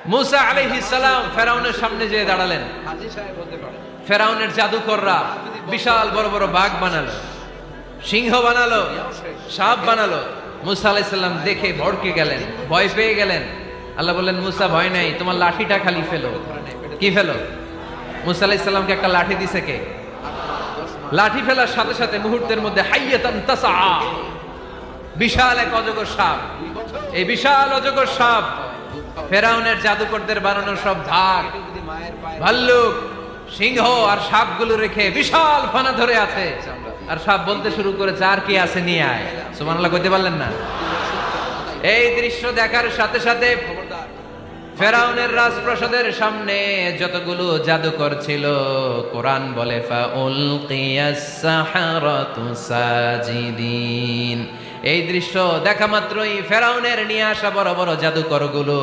মুসা আলাইহিস সালাম ফেরাউনের সামনে যেয়ে দাঁড়ালেন। ফেরাউনের জাদুকররা বিশাল বড় বড় বাঘ বানালো, সিংহ বানালো, সাপ বানালো। মুসা আলাইহিস সালাম দেখে ভড়কে গেলেন, ভয় পেয়ে গেলেন। আল্লাহ বললেন, মুসা ভয় নাই, তোমার লাঠিটা খালি ফেলো। কি ফেলো? মুসা আলাইহিস সালামকে একটা লাঠি দিছে কে? লাঠি ফেলার সাথে সাথে মুহূর্তের মধ্যে হাইয়াতান তাসআ, বিশাল এক অজগর সাপ। এই বিশাল অজগর সাপ ফেরাউনের জাদুকরদের বানানো সব ভাগ, ভাল্লুক, সিংহ আর সাপগুলো রেখে বিশাল ফানা ধরে আছে। আর সাপ বলতে শুরু করেছে, আর কি আছে নিয়ে আয়। সুবহানাল্লাহ কইতে পারলেন না? এই দৃশ্য দেখার সাথে সাথে ফেরাউনের রাজপ্রাসাদের সামনে যতগুলো জাদুকর ছিল, কোরআন বলে ফাউলকিয়াস সাহারাতু সাজিদিন। এই দৃশ্য দেখা মাত্রই ফেরাউনের নিয়ে আসা বড় বড় জাদুকরগুলো